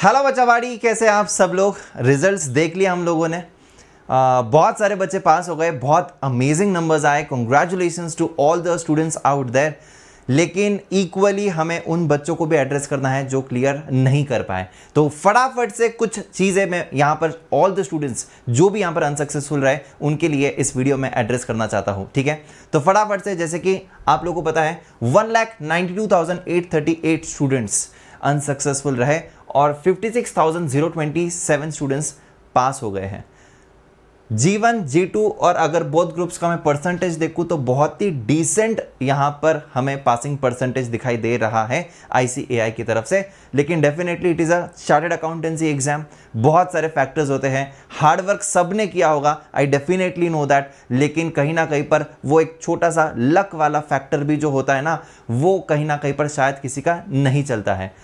Hello बच्चावाड़ी, कैसे आप सब लोग। रिजल्ट्स देख लिया हम लोगों ने। बहुत सारे बच्चे पास हो गए, बहुत अमेजिंग नंबर्स आए। Congratulations to all the students out there. लेकिन इक्वली हमें उन बच्चों को भी एड्रेस करना है जो क्लियर नहीं कर पाए। तो फटाफट से कुछ चीज़ें मैं यहाँ पर ऑल द स्टूडेंट्स जो भी यहाँ पर अनसक्सेसफुल रहे उनके लिए इस वीडियो में एड्रेस करना चाहता हूँ। ठीक है, तो फटाफट से, जैसे कि आप लोगों को पता है 1,92,838 स्टूडेंट्स अनसक्सेसफुल रहे और 56,027 स्टूडेंट्स पास हो गए हैं। G1, G2 और अगर बोथ ग्रुप्स का मैं परसेंटेज देखूं तो बहुत ही डिसेंट यहां पर हमें पासिंग परसेंटेज दिखाई दे रहा है ICAI की तरफ से। लेकिन definitely it is a chartered accountancy exam, बहुत सारे फैक्टर्स होते हैं। हार्डवर्क सब ने किया होगा, आई डेफिनेटली नो दैट, लेकिन कहीं ना कहीं पर वो एक छोटा सा लक वाला फैक्टर भी जो होता है ना, वो कहीं ना कहीं पर शायद किसी का नहीं चलता है।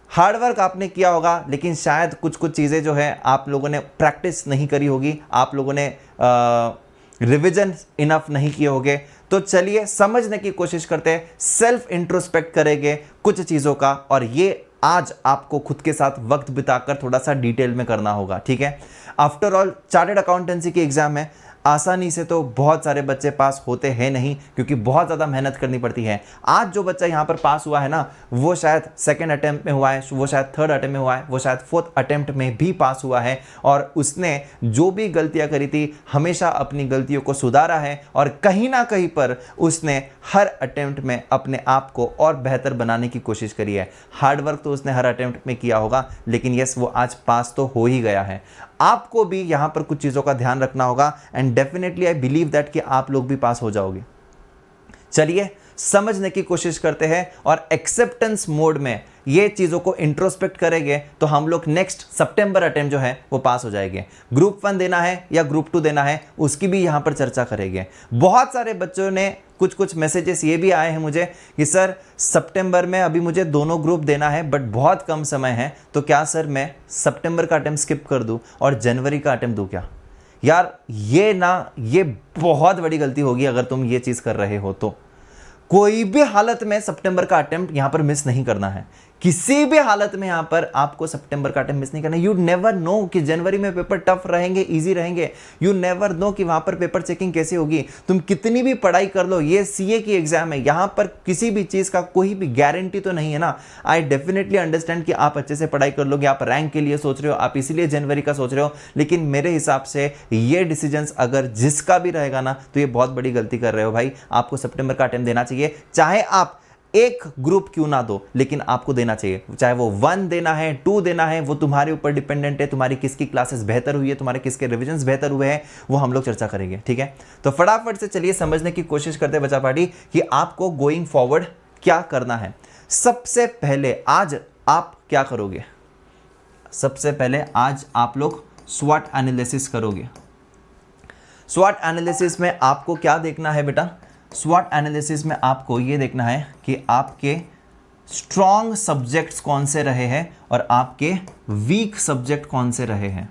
हार्डवर्क आपने किया होगा, लेकिन शायद कुछ कुछ चीज़ें जो है आप लोगों ने प्रैक्टिस नहीं करी होगी, आप लोगों ने रिविजन इनफ नहीं किए होंगे। तो चलिए समझने की कोशिश करते हैं, सेल्फ इंट्रोस्पेक्ट करेंगे कुछ चीज़ों का, और ये आज आपको खुद के साथ वक्त बिताकर थोड़ा सा डिटेल में करना होगा। ठीक है, आफ्टर ऑल चार्टर्ड अकाउंटेंसी की एग्जाम है, आसानी से तो बहुत सारे बच्चे पास होते हैं नहीं, क्योंकि बहुत ज़्यादा मेहनत करनी पड़ती है। आज जो बच्चा यहाँ पर पास हुआ है ना, वो शायद सेकंड अटेम्प्ट में हुआ है, वो शायद थर्ड अटेम्प्ट में हुआ है, वो शायद फोर्थ अटेम्प्ट में भी पास हुआ है, और उसने जो भी गलतियाँ करी थी हमेशा अपनी गलतियों को सुधारा है, और कहीं ना कहीं पर उसने हर अटेम्प्ट में अपने आप को और बेहतर बनाने की कोशिश करी है। हार्डवर्क तो उसने हर अटेम्प्ट में किया होगा, लेकिन यस, वो आज पास तो हो ही गया है। आपको भी यहां पर कुछ चीजों का ध्यान रखना होगा, and definitely I believe that कि आप लोग भी पास हो जाओगे। चलिए समझने की कोशिश करते हैं, और एक्सेप्टेंस मोड में ये चीज़ों को इंट्रोस्पेक्ट करेंगे तो हम लोग नेक्स्ट सितंबर अटेम्प्ट जो है वो पास हो जाएंगे। ग्रुप 1 देना है या ग्रुप 2 देना है, उसकी भी यहाँ पर चर्चा करेंगे। बहुत सारे बच्चों ने कुछ मैसेजेस ये भी आए हैं मुझे कि सर सितंबर में अभी मुझे दोनों ग्रुप देना है, बट बहुत कम समय है, तो क्या सर मैं सितंबर का अटेम्प्ट स्किप कर दूँ और जनवरी का अटेम्प्ट दूँ क्या? यार ये बहुत बड़ी गलती होगी अगर तुम ये चीज़ कर रहे हो। तो कोई भी हालत में सितंबर का अटेम्प्ट यहां पर मिस नहीं करना है, किसी भी हालत में यहां पर आपको सितंबर का अटेम्प्ट मिस नहीं करना है। यू नेवर नो कि जनवरी में पेपर टफ रहेंगे, इजी रहेंगे। यू नेवर नो कि वहां पर पेपर चेकिंग कैसी होगी। तुम कितनी भी पढ़ाई कर लो, ये CA की एग्जाम है, यहां पर किसी भी चीज का कोई भी गारंटी तो नहीं है ना। आई डेफिनेटली अंडरस्टैंड कि आप अच्छे से पढ़ाई कर लोगे, आप रैंक के लिए सोच रहे हो, आप इसीलिए जनवरी का सोच रहे हो, लेकिन मेरे हिसाब से ये डिसीजन अगर जिसका भी रहेगा ना, तो ये बहुत बड़ी गलती कर रहे हो भाई। आपको सितंबर का अटेम्प्ट देना चाहिए, चाहे आप एक ग्रुप क्यों ना दो, लेकिन आपको देना चाहिए। चाहे वो 1 देना है, 2 देना है, वो तुम्हारे ऊपर डिपेंडेंट है। तुम्हारी किसकी क्लासेस बेहतर हुई है, तुम्हारे किसके रिविजन्स बेहतर हुए हैं, वो हम लोग चर्चा करेंगे। ठीक है, तो फटाफट से चलिए समझने की कोशिश करते हैं बच्चा पार्टी कि आपको गोइंग फॉरवर्ड क्या करना है। सबसे पहले आज आप क्या करोगे? सबसे पहले आज आप लोग स्वॉट एनालिसिस करोगे। स्वॉट एनालिसिस में आपको क्या देखना है बेटा? स्वॉट एनालिसिस में आपको ये देखना है कि आपके स्ट्रॉन्ग सब्जेक्ट्स कौन से रहे हैं और आपके वीक सब्जेक्ट कौन से रहे हैं।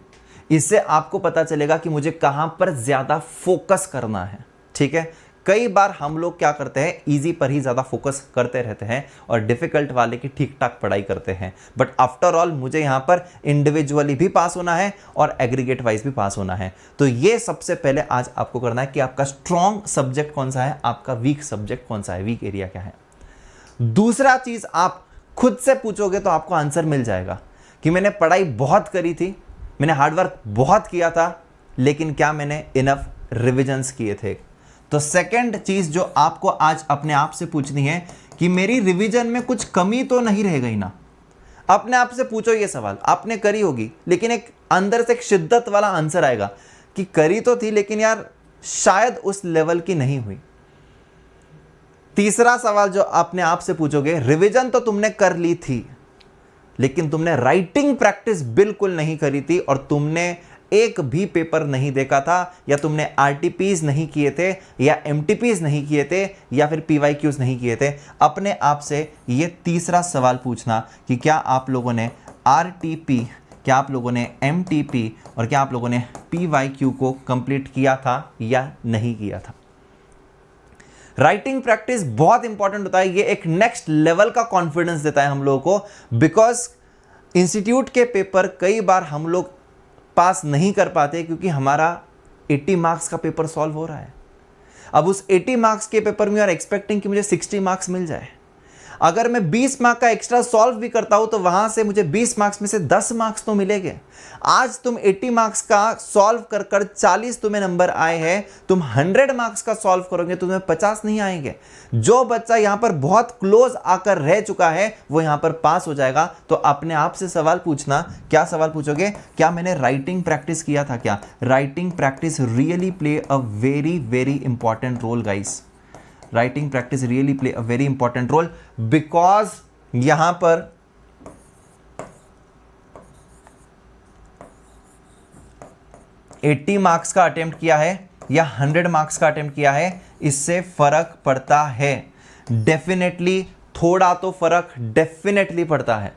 इससे आपको पता चलेगा कि मुझे कहां पर ज्यादा फोकस करना है। ठीक है, कई बार हम लोग क्या करते हैं, इजी पर ही ज़्यादा फोकस करते रहते हैं और डिफ़िकल्ट वाले की ठीक ठाक पढ़ाई करते हैं। बट आफ्टर ऑल मुझे यहाँ पर इंडिविजुअली भी पास होना है और एग्रीगेट वाइज भी पास होना है। तो ये सबसे पहले आज आपको करना है कि आपका स्ट्रॉन्ग सब्जेक्ट कौन सा है, आपका वीक सब्जेक्ट कौन सा है, वीक एरिया क्या है। दूसरा चीज़ आप खुद से पूछोगे तो आपको आंसर मिल जाएगा कि मैंने पढ़ाई बहुत करी थी, मैंने हार्डवर्क बहुत किया था, लेकिन क्या मैंने इनफ रिविजन्स किए थे। तो सेकंड चीज जो आपको आज अपने आप से पूछनी है कि मेरी रिवीजन में कुछ कमी तो नहीं रह गई ना। अपने आप से पूछो ये सवाल, आपने करी होगी, लेकिन एक अंदर से एक शिद्दत वाला आंसर आएगा कि करी तो थी, लेकिन यार शायद उस लेवल की नहीं हुई। तीसरा सवाल जो अपने आप से पूछोगे, रिवीजन तो तुमने कर ली थी, लेकिन तुमने राइटिंग प्रैक्टिस बिल्कुल नहीं करी थी, और तुमने एक भी पेपर नहीं देखा था, या तुमने RTPs नहीं किए थे, या MTPs नहीं किए थे, या फिर PYQs नहीं किए थे। अपने आप से ये तीसरा सवाल पूछना कि क्या आप लोगों ने RTP, क्या आप लोगों ने MTP और क्या आप लोगों ने PYQ को कंप्लीट किया था या नहीं किया था। राइटिंग प्रैक्टिस बहुत इंपॉर्टेंट होता है, ये एक नेक्स्ट लेवल का कॉन्फिडेंस देता है हम लोगों को, बिकॉज इंस्टीट्यूट के पेपर कई बार हम लोग पास नहीं कर पाते क्योंकि हमारा 80 मार्क्स का पेपर सॉल्व हो रहा है। अब उस 80 मार्क्स के पेपर में यू आर एक्सपेक्टिंग कि मुझे 60 मार्क्स मिल जाए। अगर मैं 20 मार्क का एक्स्ट्रा सॉल्व भी करता हूं तो वहां से मुझे 20 मार्क्स में से 10 मार्क्स तो मिलेंगे। आज तुम 80 मार्क्स का सॉल्व कर कर 40 तुम्हें नंबर आए हैं, तुम 100 मार्क्स का सॉल्व करोगे तो तुम्हें 50 नहीं आएंगे। जो बच्चा यहां पर बहुत क्लोज आकर रह चुका है वो यहां पर पास हो जाएगा। तो अपने आप से सवाल पूछना, क्या सवाल पूछोगे? क्या मैंने राइटिंग प्रैक्टिस किया था? क्या writing practice really play a very very important role guys. Writing practice really play a very important role because यहां पर एट्टी मार्क्स का अटेम्प्ट किया है या 100 मार्क्स का अटेम्प्ट किया है, इससे फर्क पड़ता है। डेफिनेटली थोड़ा तो फर्क डेफिनेटली पड़ता है।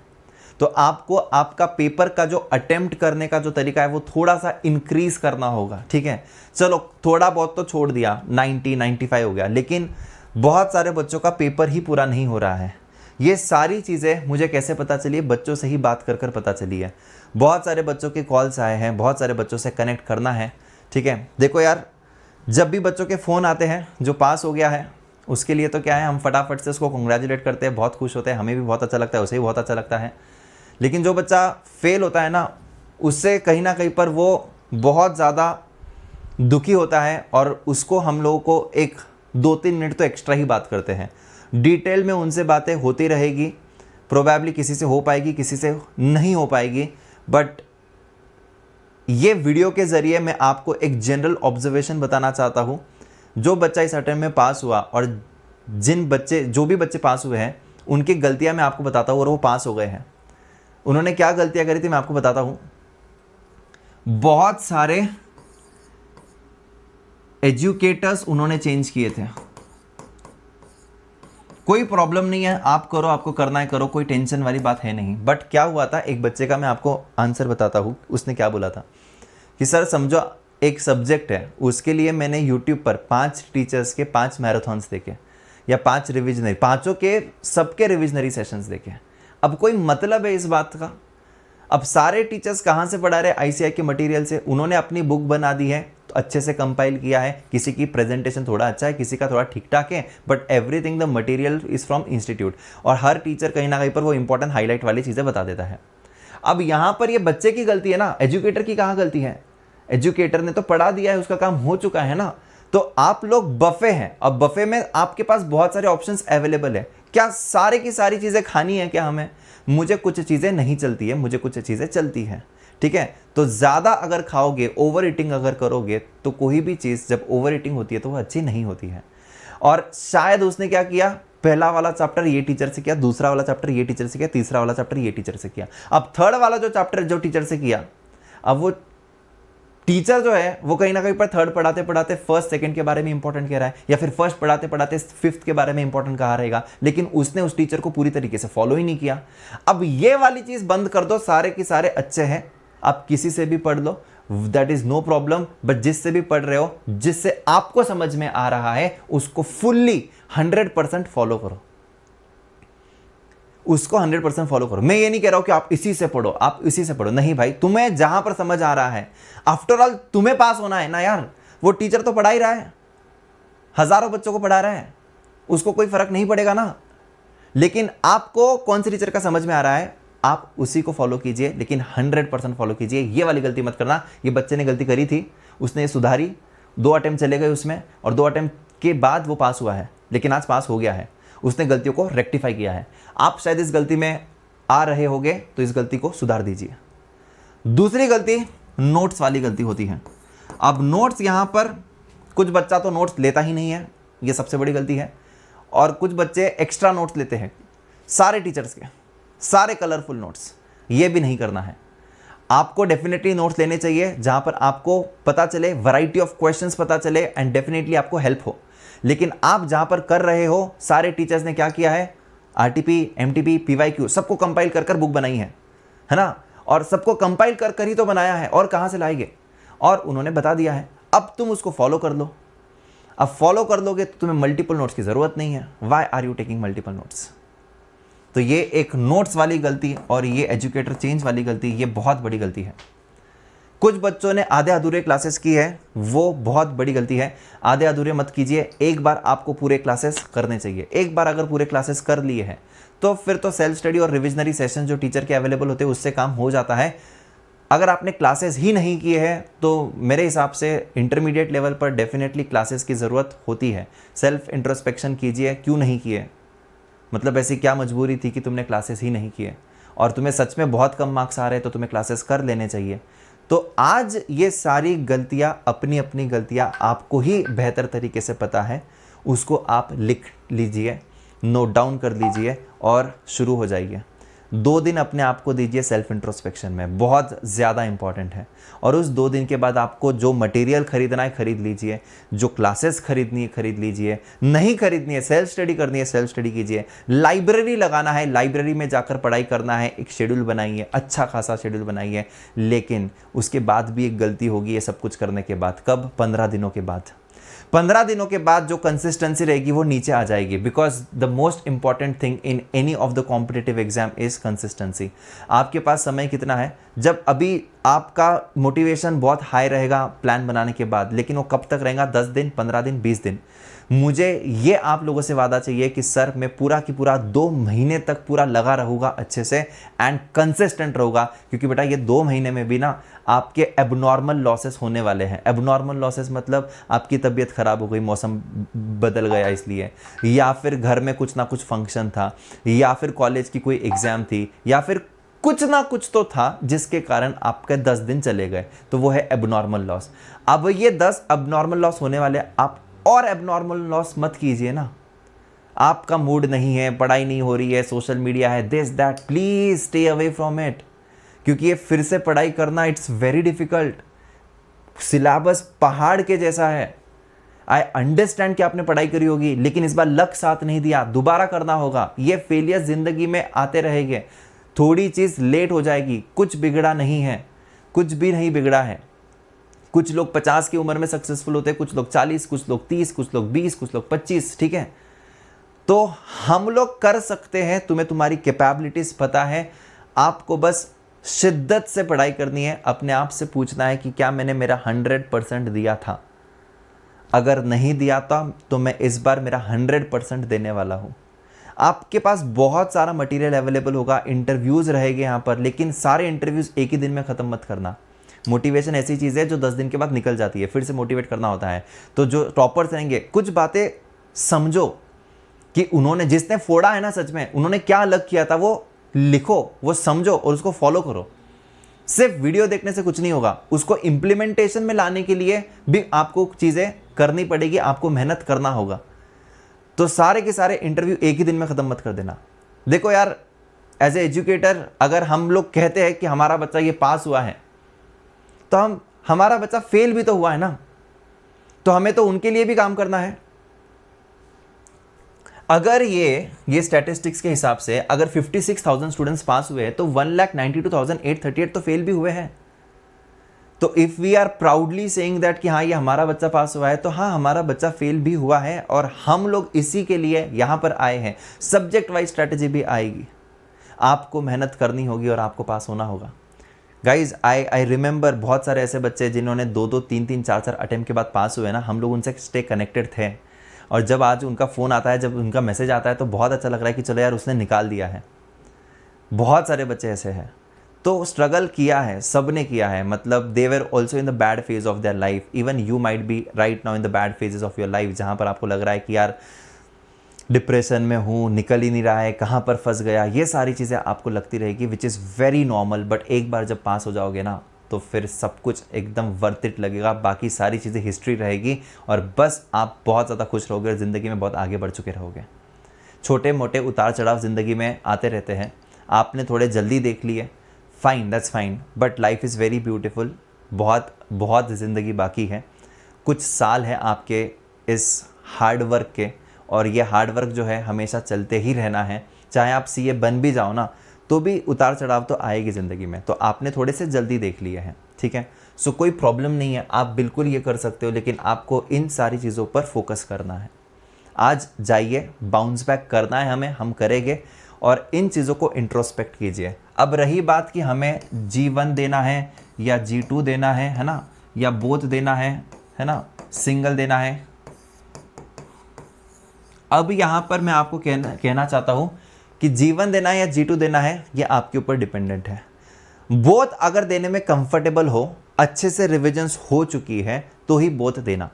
तो आपको आपका पेपर का जो अटेम्प्ट करने का जो तरीका है वो थोड़ा सा इंक्रीज करना होगा, ठीक है। चलो थोड़ा बहुत तो छोड़ दिया, 90 95 हो गया, लेकिन बहुत सारे बच्चों का पेपर ही पूरा नहीं हो रहा है। ये सारी चीज़ें मुझे कैसे पता चली? बच्चों से ही बात कर कर पता चली है। बहुत सारे बच्चों के कॉल्स आए हैं, बहुत सारे बच्चों से कनेक्ट करना है, ठीक है। देखो यार, जब भी बच्चों के फ़ोन आते हैं जो पास हो गया है उसके लिए तो क्या है, हम फटाफट से उसको कॉन्ग्रेचुलेट करते हैं, बहुत खुश होते हैं, हमें भी बहुत अच्छा लगता है, उसे भी बहुत अच्छा लगता है। लेकिन जो बच्चा फेल होता है ना, उससे कहीं ना कहीं पर वो बहुत ज़्यादा दुखी होता है और उसको हम लोगों को एक 2-3 मिनट तो एक्स्ट्रा ही बात करते हैं। डिटेल में उनसे बातें होती रहेगी, प्रोबेबली किसी से हो पाएगी, किसी से नहीं हो पाएगी, बट ये वीडियो के ज़रिए मैं आपको एक जनरल ऑब्जर्वेशन बताना चाहता हूँ। जो बच्चा इस अटेम्प्ट में पास हुआ और जो भी बच्चे पास हुए हैं उनकी गलतियाँ मैं आपको बताता हूँ और वो पास हो गए हैं। उन्होंने क्या गलतियाँ करी थी मैं आपको बताता हूँ। बहुत सारे एजुकेटर्स उन्होंने चेंज किए थे। कोई प्रॉब्लम नहीं है, आप करो, आपको करना है करो, कोई टेंशन वाली बात है नहीं। बट क्या हुआ था, एक बच्चे का मैं आपको आंसर बताता हूँ। उसने क्या बोला था कि सर समझो एक सब्जेक्ट है, उसके लिए मैंने यूट्यूब पर 5 टीचर्स के 5 मैराथन्स देखे या 5 रिविजनरी, पाँचों के सबके रिविजनरी सेशंस देखे। अब कोई मतलब है इस बात का? अब सारे टीचर्स कहाँ से पढ़ा रहे? आईसीआई के मटेरियल से। उन्होंने अपनी बुक बना दी है, तो अच्छे से कंपाइल किया है। किसी की प्रेजेंटेशन थोड़ा अच्छा है, किसी का थोड़ा ठीक ठाक है, but everything the material is from institute. और हर टीचर कहीं ना कहीं पर वो इंपॉर्टेंट हाईलाइट वाली चीज़ें बता देता है। अब यहाँ पर ये बच्चे की गलती है ना, एजुकेटर की कहाँ गलती है? एजुकेटर ने तो पढ़ा दिया है, उसका काम हो चुका है ना। तो आप लोग बफे हैं, अब बफे में आपके पास बहुत सारे ऑप्शंस अवेलेबल है। क्या सारे की सारी चीज़ें खानी है क्या हमें? मुझे कुछ चीज़ें नहीं चलती है, मुझे कुछ चीज़ें चलती हैं, ठीक है। तो ज़्यादा अगर खाओगे, ओवर ईटिंग अगर करोगे, तो कोई भी चीज़ जब ओवर ईटिंग होती है तो वो अच्छी नहीं होती है। और शायद उसने क्या किया, पहला वाला चैप्टर ये टीचर से किया, दूसरा वाला चैप्टर ये टीचर से किया, तीसरा वाला चैप्टर ये टीचर से किया। अब थर्ड वाला जो चैप्टर जो टीचर से किया, अब वो टीचर जो है वो कहीं ना कहीं पर थर्ड पढ़ाते पढ़ाते फर्स्ट सेकंड के बारे में इंपॉर्टेंट कह रहा है, या फिर फर्स्ट पढ़ाते पढ़ाते फिफ्थ के बारे में इंपॉर्टेंट कहा रहेगा, लेकिन उसने उस टीचर को पूरी तरीके से फॉलो ही नहीं किया। अब ये वाली चीज बंद कर दो, सारे के सारे अच्छे हैं, आप किसी से भी पढ़ लो, that is no problem. But जिससे भी पढ़ रहे हो, जिससे आपको समझ में आ रहा है, उसको फुल्ली 100% फॉलो करो, उसको 100% फॉलो करो। मैं ये नहीं कह रहा हूं कि आप इसी से पढ़ो, आप इसी से पढ़ो, नहीं भाई, तुम्हें जहां पर समझ आ रहा है, आफ्टर ऑल तुम्हें पास होना है ना यार। वो टीचर तो पढ़ा ही रहा है, हजारों बच्चों को पढ़ा रहा है, उसको कोई फर्क नहीं पड़ेगा ना। लेकिन आपको कौन से टीचर का समझ में आ रहा है, आप उसी को फॉलो कीजिए, लेकिन 100% फॉलो कीजिए। ये वाली गलती मत करना। ये बच्चे ने गलती करी थी, उसने सुधारी, 2 अटेम्प्ट चले गए उसमें, और 2 अटेम्प्ट के बाद वो पास हुआ है, लेकिन आज पास हो गया है। उसने गलतियों को रेक्टिफाई किया है। आप शायद इस गलती में आ रहे होंगे, तो इस गलती को सुधार दीजिए। दूसरी गलती नोट्स वाली गलती होती है। अब नोट्स, यहां पर कुछ बच्चा तो नोट्स लेता ही नहीं है, यह सबसे बड़ी गलती है। और कुछ बच्चे एक्स्ट्रा नोट्स लेते हैं, सारे टीचर्स के सारे कलरफुल नोट्स। ये भी नहीं करना है। आपको डेफिनेटली नोट्स लेने चाहिए जहां पर आपको पता चले, वैरायटी ऑफ क्वेश्चंस पता चले, एंड डेफिनेटली आपको हेल्प हो। लेकिन आप जहां पर कर रहे हो, सारे टीचर्स ने क्या किया है, आरटीपी, एमटीपी, पीवाईक्यू सबको कंपाइल कर कर बुक बनाई है ना, और सबको कंपाइल कर कर ही तो बनाया है, और कहां से लाएंगे। और उन्होंने बता दिया है, अब तुम उसको फॉलो कर लो। अब फॉलो कर लोगे तो तुम्हें मल्टीपल नोट्स की जरूरत नहीं है। Why are you taking multiple notes? तो ये एक नोट्स वाली गलती और ये एजुकेटर चेंज वाली गलती, ये बहुत बड़ी गलती है। कुछ बच्चों ने आधे अधूरे क्लासेस की है, वो बहुत बड़ी गलती है। आधे अधूरे मत कीजिए, एक बार आपको पूरे क्लासेस करने चाहिए। एक बार अगर पूरे क्लासेस कर लिए हैं तो फिर तो सेल्फ स्टडी और रिविजनरी सेशन जो टीचर के अवेलेबल होते हैं उससे काम हो जाता है। अगर आपने क्लासेस ही नहीं किए हैं तो मेरे हिसाब से इंटरमीडिएट लेवल पर डेफिनेटली क्लासेस की ज़रूरत होती है। सेल्फ इंट्रोस्पेक्शन कीजिए, क्यों नहीं किए, मतलब ऐसी क्या मजबूरी थी कि तुमने क्लासेस ही नहीं किए और तुम्हें सच में बहुत कम मार्क्स आ रहे हैं तो तुम्हें क्लासेस कर लेने चाहिए। तो आज ये सारी गलतियां, अपनी अपनी गलतियां आपको ही बेहतर तरीके से पता है, उसको आप लिख लीजिए, नोट डाउन कर लीजिए और शुरू हो जाइए। 2 दिन अपने आप को दीजिए सेल्फ इंट्रोस्पेक्शन में, बहुत ज़्यादा इंपॉर्टेंट है। और उस 2 दिन के बाद आपको जो मटेरियल खरीदना है खरीद लीजिए, जो क्लासेस खरीदनी है खरीद लीजिए, नहीं खरीदनी है सेल्फ स्टडी करनी है सेल्फ स्टडी कीजिए, लाइब्रेरी लगाना है लाइब्रेरी में जाकर पढ़ाई करना है, एक शेड्यूल बनाइए, अच्छा खासा शेड्यूल बनाइए। लेकिन उसके बाद भी एक गलती होगी ये सब कुछ करने के बाद। कब? 15 दिनों के बाद। 15 दिनों के बाद जो कंसिस्टेंसी रहेगी वो नीचे आ जाएगी, because the most important thing in any of the competitive exam is consistency. आपके पास समय कितना है? जब अभी आपका मोटिवेशन बहुत हाई रहेगा प्लान बनाने के बाद, लेकिन वो कब तक रहेगा? 10 दिन, 15 दिन, 20 दिन। मुझे ये आप लोगों से वादा चाहिए कि सर मैं पूरा की पूरा 2 महीने तक पूरा लगा रहूँगा अच्छे से एंड कंसिस्टेंट रहूँगा, क्योंकि बेटा ये 2 महीने में भी ना आपके एबनॉर्मल लॉसेस होने वाले हैं। एबनॉर्मल लॉसेस मतलब आपकी तबीयत खराब हो गई, मौसम बदल गया इसलिए, या फिर घर में कुछ ना कुछ फंक्शन था, या फिर कॉलेज की कोई एग्जाम थी, या फिर कुछ ना कुछ तो था जिसके कारण आपके 10 दिन चले गए, तो वो है एबनॉर्मल लॉस। अब ये 10 एबनॉर्मल लॉस होने वाले, आप और एबनॉर्मल लॉस मत कीजिए ना। आपका मूड नहीं है, पढ़ाई नहीं हो रही है, सोशल मीडिया है, this that, please stay away from it, क्योंकि ये फिर से पढ़ाई करना इट्स वेरी डिफिकल्ट। सिलेबस पहाड़ के जैसा है। आई अंडरस्टैंड कि आपने पढ़ाई करी होगी, लेकिन इस बार लक साथ नहीं दिया, दोबारा करना होगा। ये फेलियर जिंदगी में आते रहेंगे, थोड़ी चीज लेट हो जाएगी, कुछ बिगड़ा नहीं है, कुछ भी नहीं बिगड़ा है। कुछ लोग 50 की उम्र में सक्सेसफुल होते हैं, कुछ लोग 40, कुछ लोग 30, कुछ लोग 20, कुछ लोग 25, ठीक है। तो हम लोग कर सकते हैं, तुम्हें तुम्हारी कैपेबिलिटीज पता है, आपको बस शिद्दत से पढ़ाई करनी है। अपने आप से पूछना है कि क्या मैंने मेरा 100% दिया था? अगर नहीं दिया था तो मैं इस बार मेरा 100% देने वाला हूं। आपके पास बहुत सारा मटेरियल अवेलेबल होगा, इंटरव्यूज रहेंगे यहां पर, लेकिन सारे इंटरव्यूज एक ही दिन में खत्म मत करना। मोटिवेशन ऐसी चीज है जो 10 दिन के बाद निकल जाती है, फिर से मोटिवेट करना होता है। तो जो टॉपर्स रहेंगे, कुछ बातें समझो कि उन्होंने, जिसने फोड़ा है ना, सच में उन्होंने क्या अलग किया था, वो लिखो, वो समझो और उसको फॉलो करो। सिर्फ वीडियो देखने से कुछ नहीं होगा, उसको इंप्लीमेंटेशन में लाने के लिए भी आपको चीजें करनी पड़ेगी, आपको मेहनत करना होगा। तो सारे के सारे इंटरव्यू एक ही दिन में खत्म मत कर देना। देखो यार, एज ए एजुकेटर अगर हम लोग कहते हैं कि हमारा बच्चा ये पास हुआ है, तो हमारा बच्चा फेल भी तो हुआ है ना, तो हमें तो उनके लिए भी काम करना है। अगर ये स्टैटिस्टिक्स के हिसाब से अगर 56,000 स्टूडेंट्स पास हुए हैं तो 1,92,838 तो फेल भी हुए हैं। तो if we are proudly saying that कि हाँ ये हमारा बच्चा पास हुआ है, तो हाँ हमारा बच्चा फेल भी हुआ है और हम लोग इसी के लिए यहां पर आए हैं। सब्जेक्ट वाइज स्ट्रैटेजी भी आएगी, आपको मेहनत करनी होगी और आपको पास होना होगा। गाइज आई रिमेंबर बहुत सारे ऐसे बच्चे जिन्होंने 2-2, 3-3, 4-4 अटेम्प्ट के बाद पास हुए ना, हम लोग उनसे स्टे कनेक्टेड थे। और जब आज उनका फ़ोन आता है, जब उनका मैसेज आता है, तो बहुत अच्छा लग रहा है कि चलो यार उसने निकाल दिया है। बहुत सारे बच्चे ऐसे हैं। तो स्ट्रगल किया है, सब ने किया है, मतलब they were also in the bad phase of their life. Even you might be right now in the bad phases of your life, जहाँ पर आपको लग रहा है कि यार डिप्रेशन में हूँ, निकल ही नहीं रहा है, कहाँ पर फंस गया। ये सारी चीज़ें आपको लगती रहेगी, which is very normal. But एक बार जब पास हो जाओगे ना, तो फिर सब कुछ एकदम वर्थ इट लगेगा। बाकी सारी चीज़ें हिस्ट्री रहेगी और बस आप बहुत ज़्यादा खुश रहोगे, ज़िंदगी में बहुत आगे बढ़ चुके रहोगे। छोटे मोटे उतार चढ़ाव ज़िंदगी में आते रहते हैं, आपने थोड़े जल्दी देख लिए, fine, that's fine, but life is very beautiful. बहुत बहुत ज़िंदगी बाकी है, कुछ साल है आपके इस हार्ड वर्क के, और ये हार्ड वर्क जो है हमेशा चलते ही रहना है। चाहे आप सीए बन भी जाओ ना, तो भी उतार चढ़ाव तो आएगी ज़िंदगी में। तो आपने थोड़े से जल्दी देख लिए हैं, ठीक है। सो कोई प्रॉब्लम नहीं है, आप बिल्कुल ये कर सकते हो, लेकिन आपको इन सारी चीज़ों पर फोकस करना है। आज जाइए, बाउंस बैक करना है हमें, हम करेंगे। और इन चीज़ों को इंट्रोस्पेक्ट कीजिए। अब रही बात कि हमें G1 देना है या G2 देना है ना, या बोथ देना है ना, सिंगल देना है। अब यहां पर मैं आपको कहना चाहता हूं कि G1 देना है या G2 देना है, ये आपके ऊपर डिपेंडेंट है। बोथ अगर देने में कंफर्टेबल हो, अच्छे से रिविजन्स हो चुकी है, तो ही बोथ देना,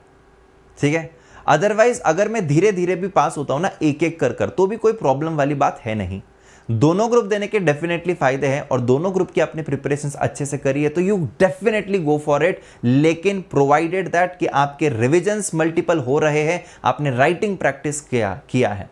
ठीक है। अदरवाइज अगर मैं धीरे धीरे भी पास होता हूं ना, एक एक कर तो भी कोई प्रॉब्लम वाली बात है नहीं। दोनों ग्रुप देने के डेफिनेटली फायदे हैं, और दोनों ग्रुप की अपने प्रिपरेशंस अच्छे से करिए तो you definitely go for it. लेकिन प्रोवाइडेड दैट कि आपके रिविजन्स मल्टीपल हो रहे हैं, आपने राइटिंग प्रैक्टिस किया है।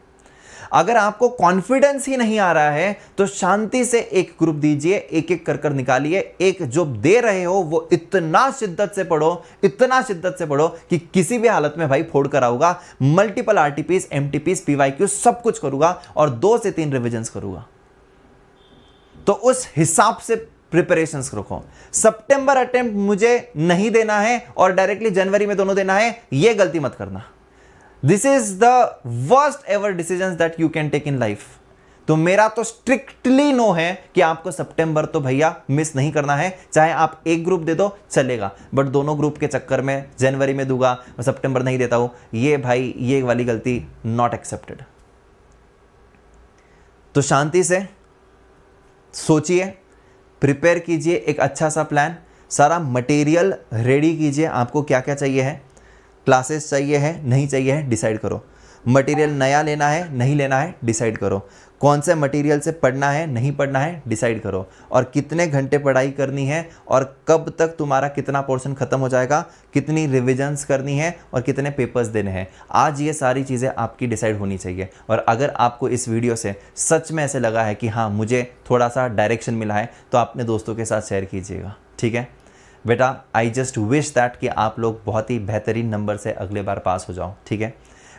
अगर आपको कॉन्फिडेंस ही नहीं आ रहा है तो शांति से एक ग्रुप दीजिए, एक एक कर निकालिए। एक जो दे रहे हो वो इतना शिद्दत से पढ़ो, इतना शिद्दत से पढ़ो कि किसी भी हालत में भाई फोड़ कर आऊंगा। मल्टीपल आरटीपीस, एमटीपीस, पीवाईक्यू सब कुछ करूंगा और 2 से 3 रिविजन्स करूंगा। तो उस हिसाब से प्रिपरेशंस रखो। सितंबर अटेम्प्ट मुझे नहीं देना है और डायरेक्टली जनवरी में दोनों देना है, यह गलती मत करना। This is the worst ever decision that you can take in life. तो मेरा तो स्ट्रिक्टली नो है कि आपको सितंबर तो भैया मिस नहीं करना है। चाहे आप एक ग्रुप दे दो चलेगा, बट दोनों ग्रुप के चक्कर में जनवरी में दूंगा और सितंबर नहीं देता हूं, ये भाई ये वाली गलती नॉट एक्सेप्टेड। तो शांति से सोचिए, प्रिपेयर कीजिए एक अच्छा सा प्लान, सारा मटेरियल रेडी कीजिए। आपको क्या क्या चाहिए है, क्लासेस चाहिए है, नहीं चाहिए है, डिसाइड करो। मटेरियल नया लेना है, नहीं लेना है, डिसाइड करो। कौन से मटेरियल से पढ़ना है, नहीं पढ़ना है, डिसाइड करो। और कितने घंटे पढ़ाई करनी है और कब तक तुम्हारा कितना पोर्शन खत्म हो जाएगा, कितनी रिविजन्स करनी है और कितने पेपर्स देने हैं, आज ये सारी चीज़ें आपकी डिसाइड होनी चाहिए। और अगर आपको इस वीडियो से सच में ऐसे लगा है कि हाँ मुझे थोड़ा सा डायरेक्शन मिला है, तो अपने दोस्तों के साथ शेयर कीजिएगा, ठीक है बेटा। आई जस्ट विश दैट कि आप लोग बहुत ही बेहतरीन नंबर से अगले बार पास हो जाओ, ठीक है।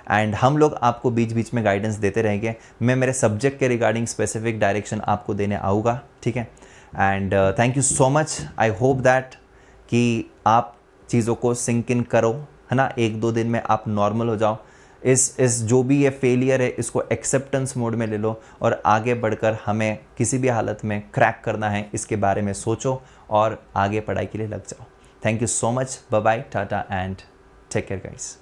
एंड हम लोग आपको बीच बीच में गाइडेंस देते रहेंगे। मैं मेरे सब्जेक्ट के रिगार्डिंग स्पेसिफिक डायरेक्शन आपको देने आऊँगा, ठीक है। And thank you so much. I hope that कि आप चीज़ों को सिंक इन करो, है ना, 1-2 दिन में आप नॉर्मल हो जाओ। इस जो भी ये फेलियर है इसको एक्सेप्टेंस मोड में ले लो और आगे बढ़कर हमें किसी भी हालत में क्रैक करना है, इसके बारे में सोचो और आगे पढ़ाई के लिए लग जाओ। Thank you so much, bye bye, tata and take care guys.